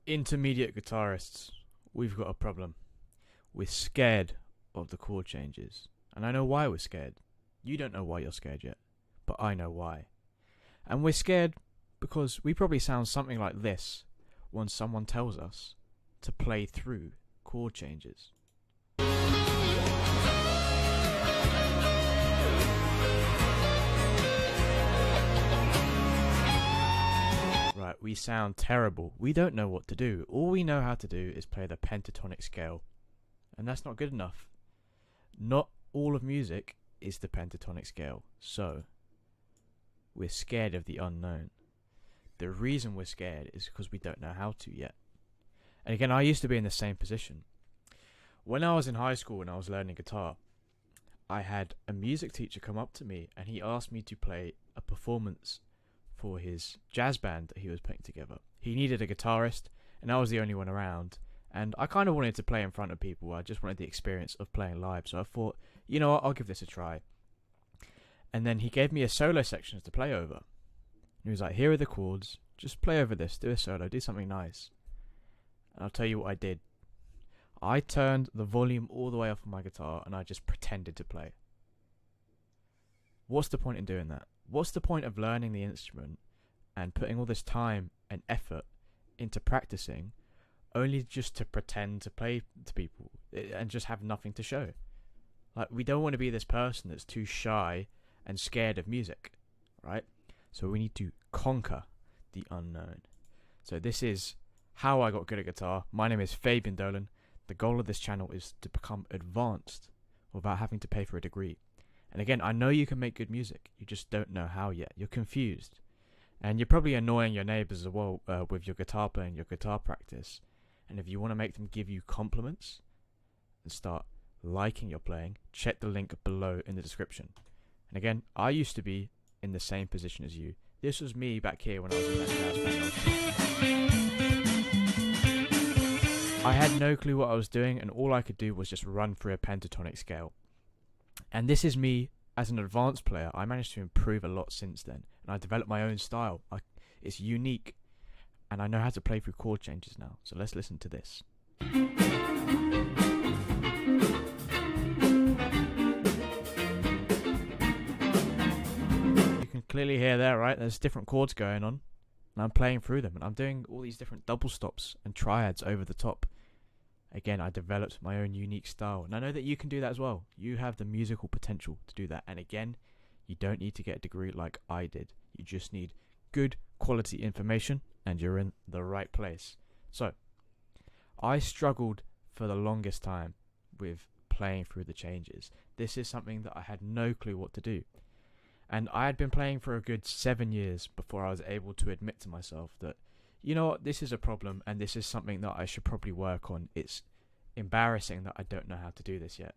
Intermediate guitarists, we've got a problem. We're scared of the chord changes. And I know why we're scared. You don't know why you're scared yet, but I know why. And we're scared because we probably sound something like this when someone tells us to play through chord changes. Right, we sound terrible. We don't know what to do. All we know how to do is play the pentatonic scale. And that's not good enough. Not all of music is the pentatonic scale. So, we're scared of the unknown. The reason we're scared is because we don't know how to yet. And again, I used to be in the same position. When I was in high school and I was learning guitar, I had a music teacher come up to me and he asked me to play a performance for his jazz band that he was putting together. He needed a guitarist and I was the only one around, and I kind of wanted to play in front of people. I just wanted the experience of playing live, so I thought, you know what, I'll give this a try. And then he gave me a solo section to play over. He was like, here are the chords, just play over this, do a solo, do something nice. And I'll tell you what I did. I turned the volume all the way up on my guitar and I just pretended to play. What's the point in doing that? What's the point of learning the instrument and putting all this time and effort into practicing only just to pretend to play to people and just have nothing to show? Like, we don't want to be this person that's too shy and scared of music, right? So we need to conquer the unknown. So this is how I got good at guitar. My name is Fabian Dolan. The goal of this channel is to become advanced without having to pay for a degree. And again, I know you can make good music. You just don't know how yet. You're confused. And you're probably annoying your neighbors as well with your guitar playing, your guitar practice. And if you want to make them give you compliments and start liking your playing, check the link below in the description. And again, I used to be in the same position as you. This was me back here when I was in that jazz band. I had no clue what I was doing, and all I could do was just run through a pentatonic scale. And this is me as an advanced player. I managed to improve a lot since then, and I developed my own style. It's unique, and I know how to play through chord changes now. So let's listen to this. You can clearly hear there, right? There's different chords going on, and I'm playing through them, and I'm doing all these different double stops and triads over the top. Again, I developed my own unique style, and I know that you can do that as well. You have the musical potential to do that, and again, you don't need to get a degree like I did. You just need good quality information, and you're in the right place. So, I struggled for the longest time with playing through the changes. This is something that I had no clue what to do. And I had been playing for a good 7 years before I was able to admit to myself that, you know what, this is a problem and this is something that I should probably work on. It's embarrassing that I don't know how to do this yet.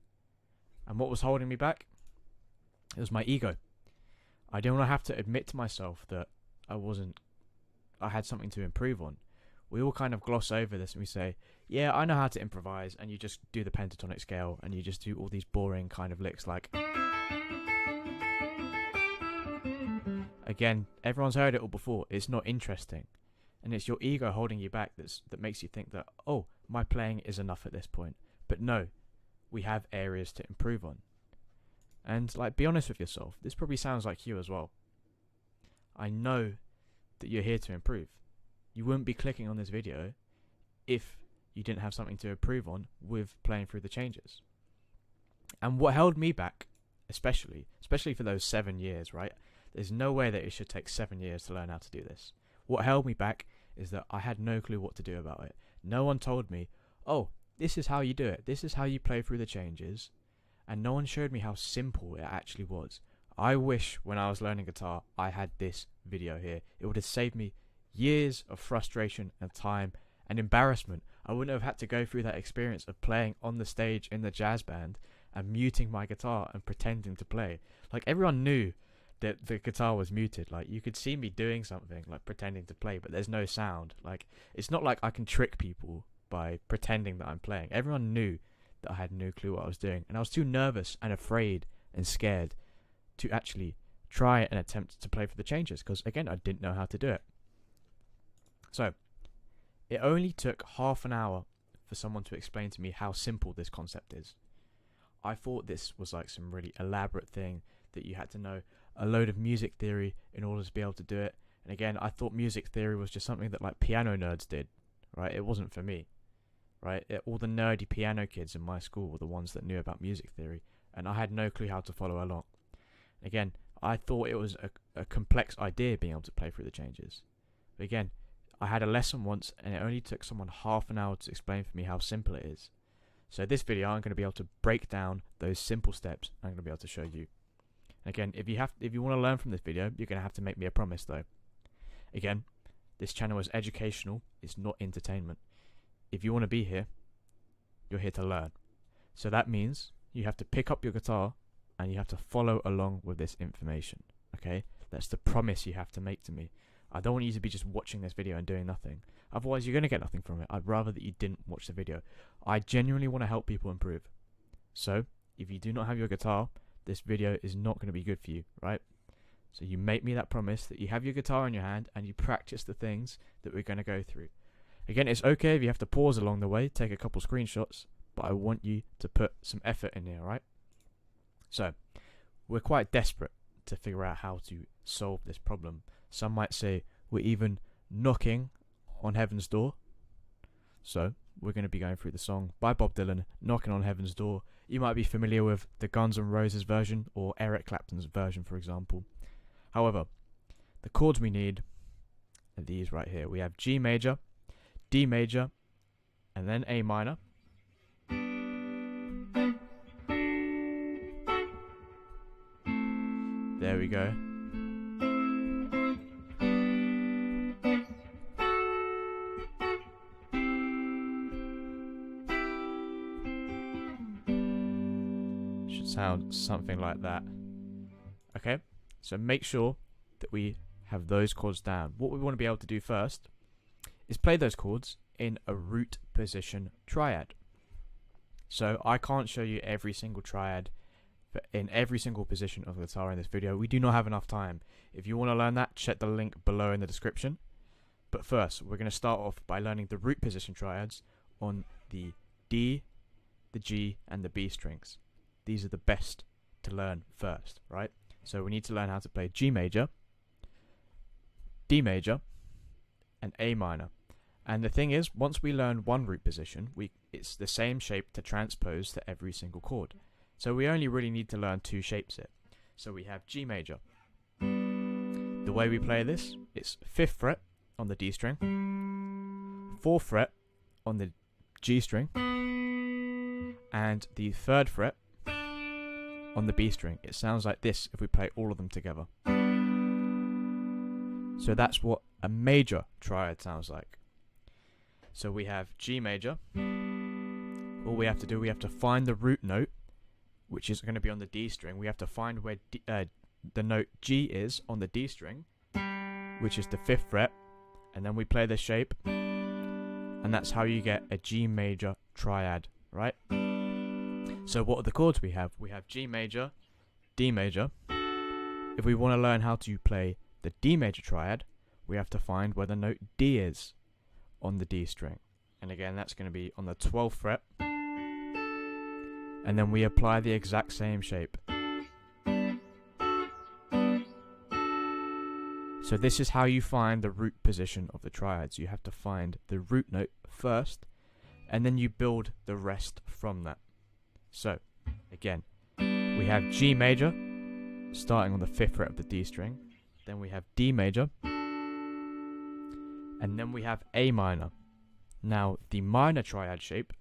And what was holding me back? It was my ego. I didn't want to have to admit to myself that I had something to improve on. We all kind of gloss over this and we say, yeah, I know how to improvise, and you just do the pentatonic scale and you just do all these boring kind of licks like... Again, everyone's heard it all before. It's not interesting. And it's your ego holding you back that makes you think that, oh, my playing is enough at this point. But no, we have areas to improve on. And like, be honest with yourself. This probably sounds like you as well. I know that you're here to improve. You wouldn't be clicking on this video if you didn't have something to improve on with playing through the changes. And what held me back, especially for those 7 years, right? There's no way that it should take 7 years to learn how to do this. What held me back is that I had no clue what to do about it. No one told me, oh, this is how you do it. This is how you play through the changes. And no one showed me how simple it actually was. I wish when I was learning guitar, I had this video here. It would have saved me years of frustration and time and embarrassment. I wouldn't have had to go through that experience of playing on the stage in the jazz band and muting my guitar and pretending to play. Like, everyone knew that the guitar was muted. Like, you could see me doing something, like pretending to play, but there's no sound. Like, it's not like I can trick people by pretending that I'm playing. Everyone knew that I had no clue what I was doing, and I was too nervous and afraid and scared to actually try and attempt to play for the changes, because again, I didn't know how to do it. So It only took half an hour for someone to explain to me how simple this concept is. I thought this was like some really elaborate thing that you had to know a load of music theory in order to be able to do it. And again, I thought music theory was just something that like piano nerds did, right? It wasn't for me, right? All the nerdy piano kids in my school were the ones that knew about music theory, and I had no clue how to follow along. Again, I thought it was a complex idea being able to play through the changes. But again, I had a lesson once, and it only took someone half an hour to explain for me how simple it is. So this video, I'm going to be able to break down those simple steps. I'm going to be able to show you. Again, if you want to learn from this video, you're going to have to make me a promise though. Again, this channel is educational, it's not entertainment. If you want to be here, you're here to learn. So that means you have to pick up your guitar and you have to follow along with this information. Okay? That's the promise you have to make to me. I don't want you to be just watching this video and doing nothing. Otherwise, you're going to get nothing from it. I'd rather that you didn't watch the video. I genuinely want to help people improve. So, if you do not have your guitar, this video is not going to be good for you, right? So you make me that promise that you have your guitar in your hand and you practice the things that we're going to go through. Again, it's okay if you have to pause along the way, take a couple screenshots, but I want you to put some effort in here, right? So, we're quite desperate to figure out how to solve this problem. Some might say we're even knocking on heaven's door. So, we're going to be going through the song by Bob Dylan, Knocking on Heaven's Door. You might be familiar with the Guns N' Roses version or Eric Clapton's version, for example. However, the chords we need are these right here. We have G major, D major, and then A minor. There we go. Should sound something like that. Okay, so make sure that we have those chords down. What we want to be able to do first is play those chords in a root position triad. So I can't show you every single triad in every single position of the guitar in this video. We do not have enough time. If you want to learn that, check the link below in the description. But first, we're going to start off by learning the root position triads on the D, the G, and the B strings. These are the best to learn first, right? So we need to learn how to play G major, D major, and A minor. And the thing is, once we learn one root position, it's the same shape to transpose to every single chord. So we only really need to learn two shapes here. So we have G major. The way we play this, it's 5th fret on the D string, 4th fret on the G string, and the 3rd fret on the B string. It sounds like this if we play all of them together. So that's what a major triad sounds like. So we have G major. All we have to do, we have to find the root note, which is going to be on the D string. We have to find where the note G is on the D string, which is the 5th fret, and then we play the shape, and that's how you get a G major triad, right? So what are the chords we have? We have G major, D major. If we want to learn how to play the D major triad, we have to find where the note D is on the D string. And again, that's going to be on the 12th fret. And then we apply the exact same shape. So this is how you find the root position of the triads. You have to find the root note first, and then you build the rest from that. So, again, we have G major, starting on the 5th fret of the D string. Then we have D major. And then we have A minor. Now, the minor triad shape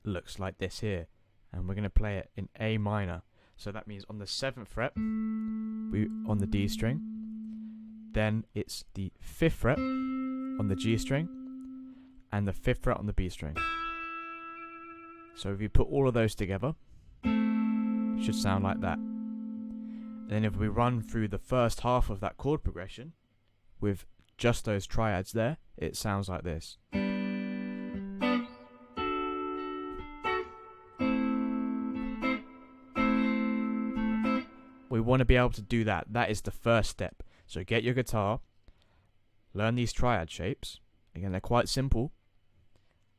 looks like this here. And we're going to play it in A minor. So that means on the 7th fret, on the D string. Then it's the 5th fret on the G string. And the 5th fret on the B string. So if you put all of those together, it should sound like that. And then if we run through the first half of that chord progression with just those triads there, it sounds like this. We want to be able to do that. That is the first step. So get your guitar, learn these triad shapes, Again, they're quite simple.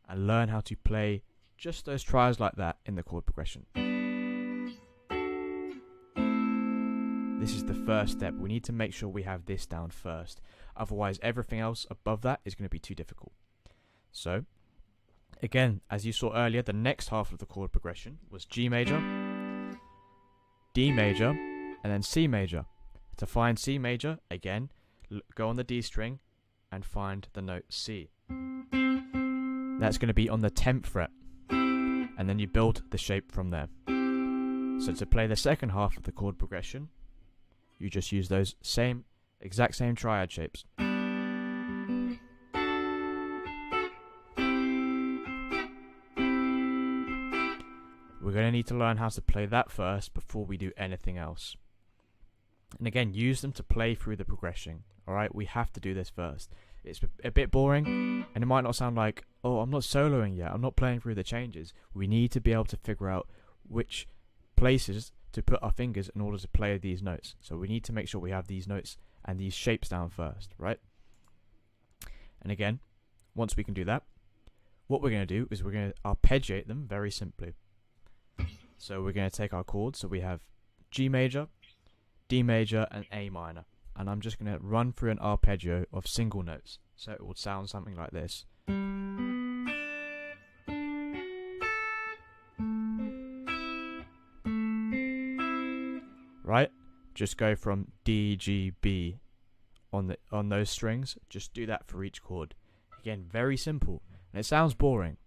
And learn how to play just those triads like that in the chord progression. This is the first step. We need to make sure we have this down first. Otherwise, everything else above that is going to be too difficult. So, again, as you saw earlier, the next half of the chord progression was G major, D major, and then C major. To find C major, again, go on the D string and find the note C. That's going to be on the 10th fret. And then you build the shape from there. So to play the second half of the chord progression, you just use those exact same triad shapes. We're going to need to learn how to play that first before we do anything else. And again, use them to play through the progression. Alright, we have to do this first. It's a bit boring, and it might not sound like, oh, I'm not soloing yet, I'm not playing through the changes. We need to be able to figure out which places to put our fingers in order to play these notes. So we need to make sure we have these notes and these shapes down first, right? And again, once we can do that, what we're going to do is we're going to arpeggiate them very simply. So we're going to take our chords, so we have G major, D major, and A minor. And I'm just going to run through an arpeggio of single notes. So it would sound something like this. Right? Just go from D, G, B on those strings. Just do that for each chord. Again, very simple. And it sounds boring,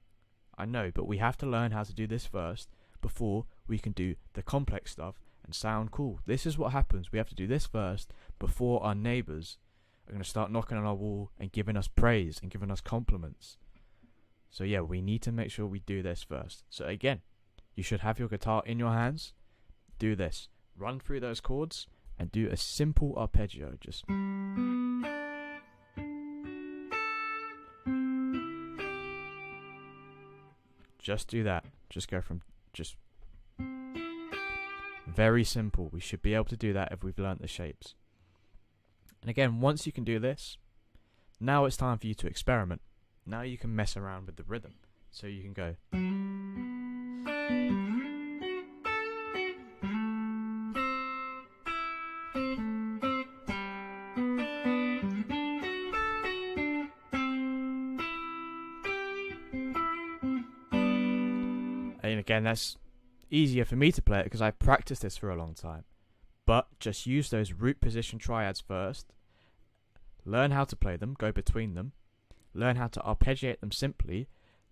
I know, but we have to learn how to do this first before we can do the complex stuff and sound cool. This is what happens. We have to do this first before our neighbours are going to start knocking on our wall and giving us praise and giving us compliments. So yeah, we need to make sure we do this first. So again, you should have your guitar in your hands. Do this. Run through those chords and do a simple arpeggio. Just do that. Just go from very simple. We should be able to do that if we've learnt the shapes. And again, once you can do this, now it's time for you to experiment. Now you can mess around with the rhythm. So you can go. And again, that's easier for me to play it because I've practiced this for a long time. But just use those root position triads first. Learn how to play them, go between them. Learn how to arpeggiate them simply,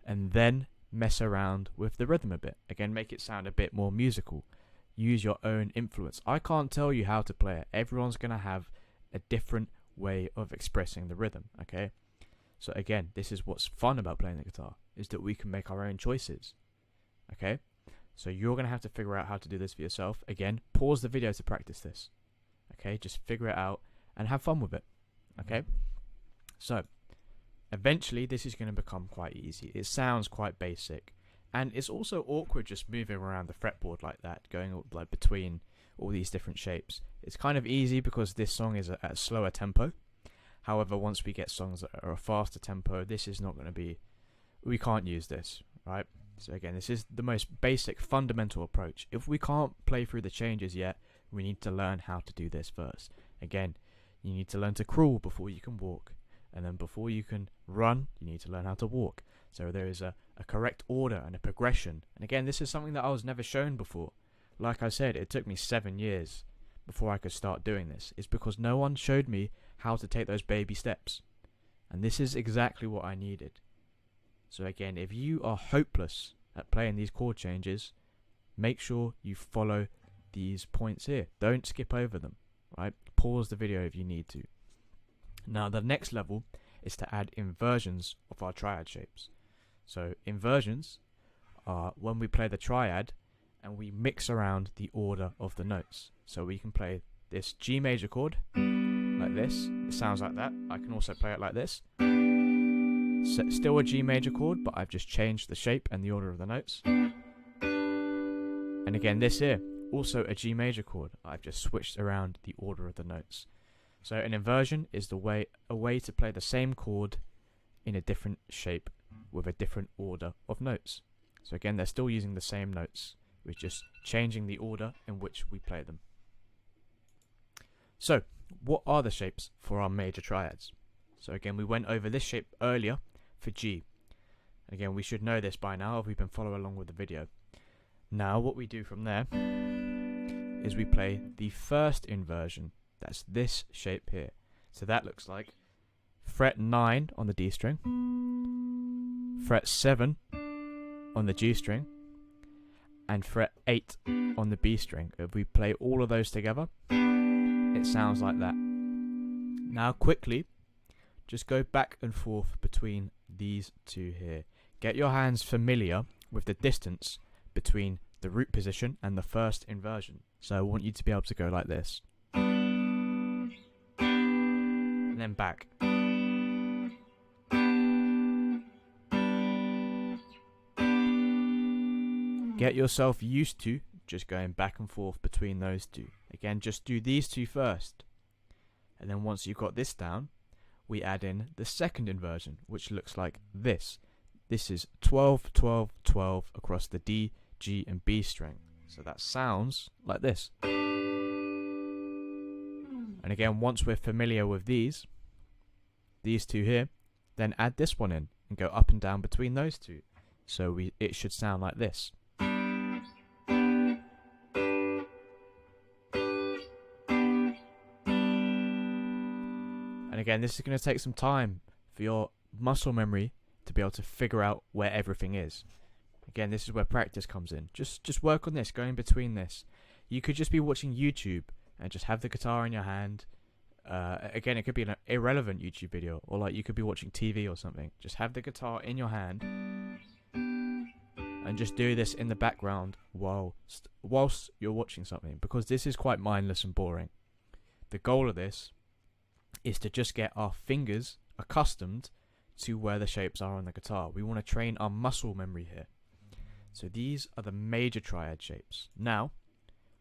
and then mess around with the rhythm a bit. Again, make it sound a bit more musical. Use your own influence. I can't tell you how to play it. Everyone's going to have a different way of expressing the rhythm, okay? So again, this is what's fun about playing the guitar, is that we can make our own choices, okay? So you're going to have to figure out how to do this for yourself. Again, pause the video to practice this, okay? Just figure it out and have fun with it, okay? So eventually this is going to become quite easy. It sounds quite basic, and it's also awkward just moving around the fretboard like that, going like between all these different shapes. It's kind of easy because this song is at a slower tempo. However, once we get songs that are a faster tempo, this is not going to be, we can't use this, right? So again, this is the most basic fundamental approach. If we can't play through the changes yet, we need to learn how to do this first. Again, you need to learn to crawl before you can walk. And then before you can run, you need to learn how to walk. So there is a correct order and a progression. And again, this is something that I was never shown before. Like I said, it took me 7 years before I could start doing this. It's because no one showed me how to take those baby steps. And this is exactly what I needed. So again, if you are hopeless at playing these chord changes, make sure you follow these points here. Don't skip over them, right? Pause the video if you need to. Now the next level is to add inversions of our triad shapes. So inversions are when we play the triad and we mix around the order of the notes. So we can play this G major chord like this. It sounds like that. I can also play it like this. Still a G major chord, but I've just changed the shape and the order of the notes. And again, this here, also a G major chord. I've just switched around the order of the notes. So an inversion is a way to play the same chord in a different shape with a different order of notes. So again, they're still using the same notes. We're just changing the order in which we play them. So, what are the shapes for our major triads? So again, we went over this shape earlier for G. Again, we should know this by now if we've been following along with the video. Now, what we do from there is we play the first inversion. That's this shape here. So that looks like fret 9 on the D string, fret 7 on the G string, and fret 8 on the B string. If we play all of those together, it sounds like that. Now quickly, just go back and forth between these two here. Get your hands familiar with the distance between the root position and the first inversion. So I want you to be able to go like this. And then back. Get yourself used to just going back and forth between those two. Again, just do these two first. And then once you've got this down, we add in the second inversion, which looks like this. This is 12, 12, 12 across the D, G, and B string. So that sounds like this. And again, once we're familiar with these two here, then add this one in and go up and down between those two. So it should sound like this. And again, this is going to take some time for your muscle memory to be able to figure out where everything is. Again, this is where practice comes in. Just work on this, going between this. You could just be watching YouTube and just have the guitar in your hand. Again, it could be an irrelevant YouTube video, or like you could be watching TV or something. Just have the guitar in your hand and just do this in the background whilst you're watching something, because this is quite mindless and boring. The goal of this is to just get our fingers accustomed to where the shapes are on the guitar. We want to train our muscle memory here. So these are the major triad shapes. Now,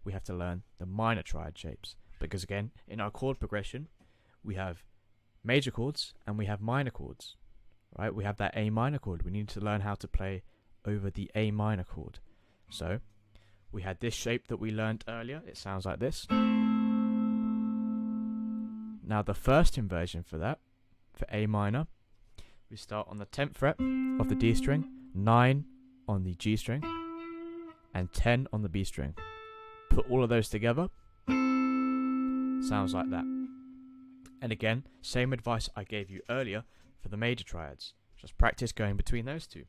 we have to learn the minor triad shapes, because again, in our chord progression, we have major chords and we have minor chords, right? We have that A minor chord. We need to learn how to play over the A minor chord. So, we had this shape that we learned earlier. It sounds like this. Now, the first inversion for that, for A minor, we start on the 10th fret of the D string, 9 on the G string, and 10 on the B string. Put all of those together, sounds like that. And again, same advice I gave you earlier for the major triads. Just practice going between those two.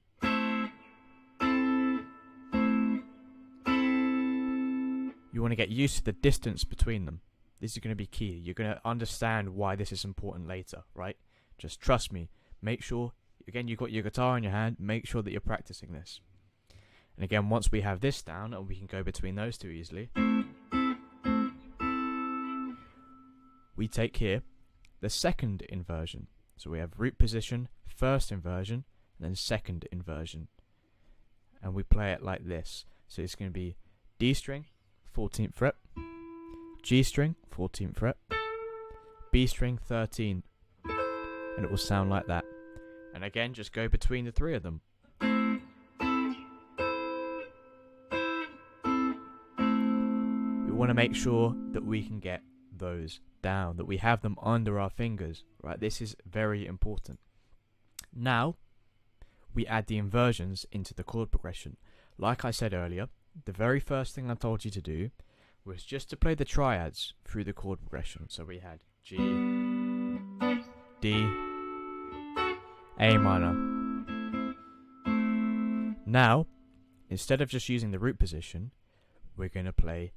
You want to get used to the distance between them. This is going to be key. You're going to understand why this is important later, right? Just trust me. Make sure, again, you've got your guitar in your hand, make sure that you're practicing this. And again, once we have this down, and we can go between those two easily, we take here the second inversion. So we have root position, first inversion, and then second inversion. And we play it like this. So it's going to be D string, 14th fret, G string, 14th fret, B string, 13, and it will sound like that. And again, just go between the three of them. We want to make sure that we can get those down, that we have them under our fingers, right? This is very important. Now, we add the inversions into the chord progression. Like I said earlier, the very first thing I told you to do was just to play the triads through the chord progression. So we had G, D, A minor. Now, instead of just using the root position, we're going to play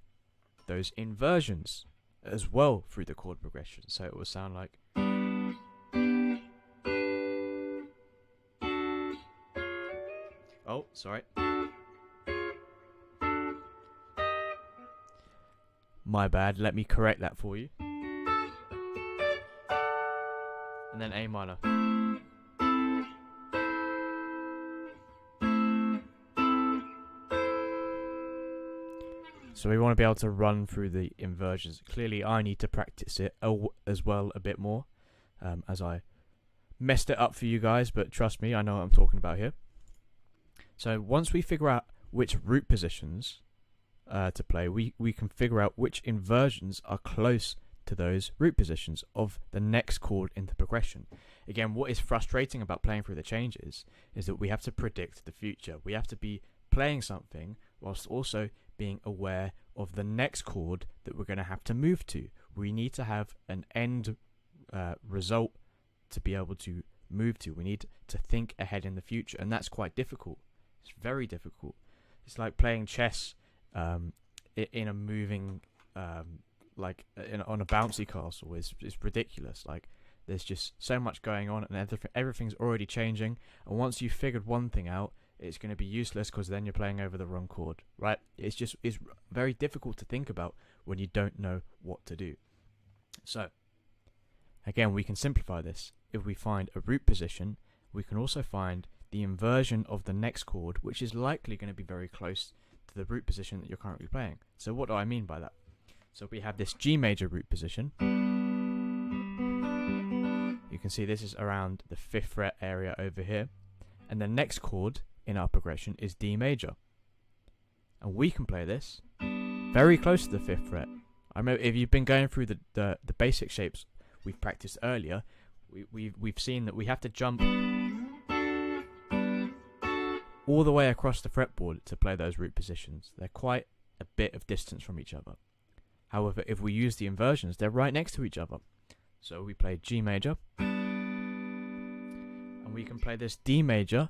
those inversions as well through the chord progression. So it will sound like, oh, sorry. My bad, let me correct that for you. And then A minor. So we want to be able to run through the inversions. Clearly I need to practice it as well a bit more as I messed it up for you guys, but trust me, I know what I'm talking about here. So once we figure out which root positions to play, we can figure out which inversions are close to those root positions of the next chord in the progression. Again, what is frustrating about playing through the changes is that we have to predict the future. We have to be playing something whilst also being aware of the next chord that we're going to have to move to. We need to have an end result to be able to move to. We need to think ahead in the future, and that's quite difficult. It's very difficult. It's like playing chess in a moving on a bouncy castle. It's ridiculous. Like, there's just so much going on, and everything's already changing, and once you've figured one thing out, it's going to be useless because then you're playing over the wrong chord, right? It's very difficult to think about when you don't know what to do. So again, we can simplify this. If we find a root position, we can also find the inversion of the next chord, which is likely going to be very close to the root position that you're currently playing. So what do I mean by that? So we have this G major root position. You can see this is around the 5th fret area over here. And the next chord in our progression is D major. And we can play this very close to the 5th fret. I remember if you've been going through the basic shapes we've practiced earlier, we've seen that we have to jump all the way across the fretboard to play those root positions. They're quite a bit of distance from each other. However, if we use the inversions, they're right next to each other. So we play G major, and we can play this D major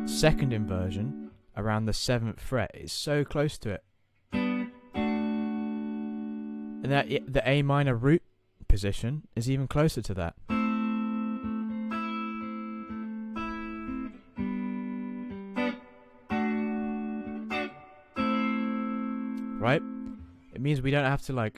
second inversion around the 7th fret. It's so close to it. And the A minor root position is even closer to that. Right? It means we don't have to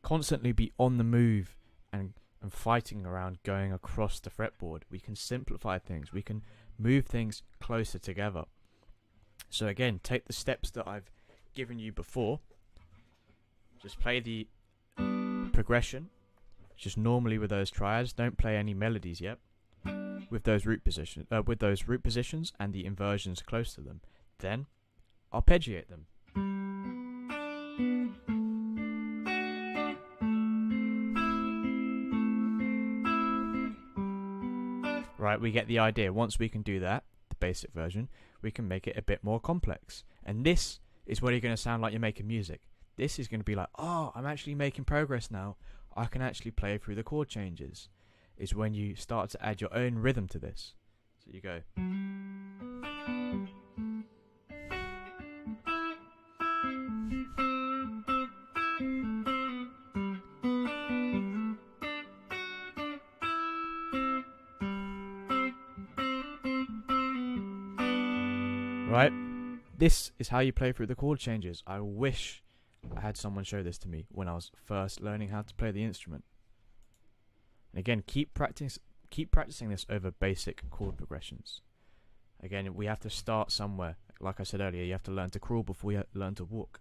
constantly be on the move and fighting around going across the fretboard. We can simplify things. We can move things closer together. So again, take the steps that I've given you before. Just play the progression, just normally with those triads. Don't play any melodies yet. With those root positions, and the inversions close to them. Then arpeggiate them. Right, we get the idea. Once we can do that, the basic version, we can make it a bit more complex. And this is where you're going to sound like you're making music. This is going to be like, oh, I'm actually making progress now. I can actually play through the chord changes. Is when you start to add your own rhythm to this. So you go. Right? This is how you play through the chord changes. I wish I had someone show this to me when I was first learning how to play the instrument. And again, keep practicing this over basic chord progressions. Again, we have to start somewhere. Like I said earlier, you have to learn to crawl before you learn to walk.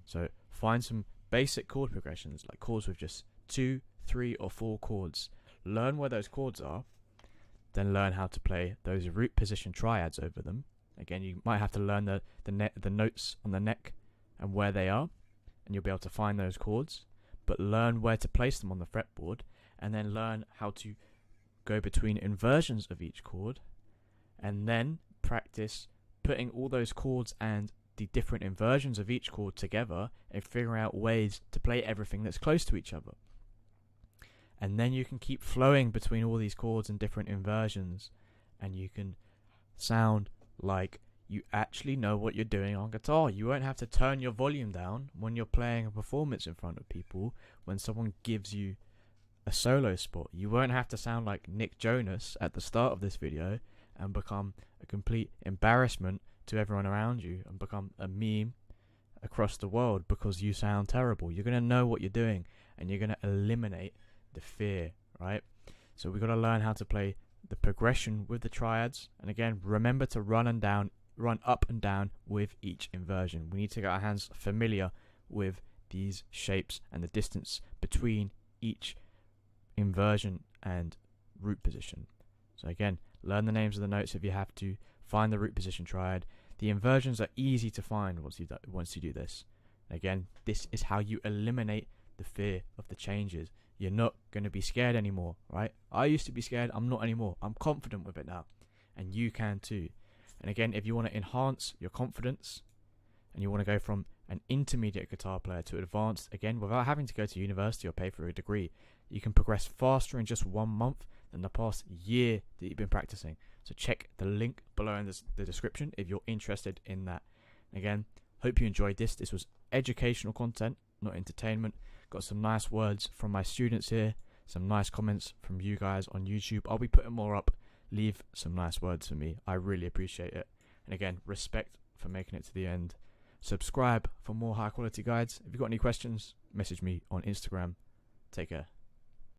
So find some basic chord progressions, like chords with just 2, 3, or 4 chords. Learn where those chords are, then learn how to play those root position triads over them. Again, you might have to learn the notes on the neck and where they are, and you'll be able to find those chords. But learn where to place them on the fretboard, and then learn how to go between inversions of each chord, and then practice putting all those chords and the different inversions of each chord together and figuring out ways to play everything that's close to each other. And then you can keep flowing between all these chords and different inversions, and you can sound like you actually know what you're doing on guitar. You won't have to turn your volume down when you're playing a performance in front of people. When someone gives you a solo spot, you won't have to sound like Nick Jonas at the start of this video and become a complete embarrassment to everyone around you and become a meme across the world because you sound terrible. You're going to know what you're doing, and you're going to eliminate the fear, right? So we've got to learn how to play the progression with the triads, and again, remember to run up and down with each inversion. We need to get our hands familiar with these shapes and the distance between each inversion and root position. So again, learn the names of the notes if you have to. Find the root position triad. The inversions are easy to find once you do this. Again, this is how you eliminate the fear of the changes. You're not going to be scared anymore, right? I used to be scared. I'm not anymore. I'm confident with it now. And you can too. And again, if you want to enhance your confidence and you want to go from an intermediate guitar player to advanced, again, without having to go to university or pay for a degree, you can progress faster in just 1 month than the past year that you've been practicing. So check the link below in the description if you're interested in that. Again, hope you enjoyed this. This was educational content, not entertainment. Got some nice words from my students here, some nice comments from you guys on YouTube. I'll be putting more up. Leave some nice words for me. I really appreciate it. And again, respect for making it to the end. Subscribe for more high quality guides. If you've got any questions, message me on Instagram. Take care.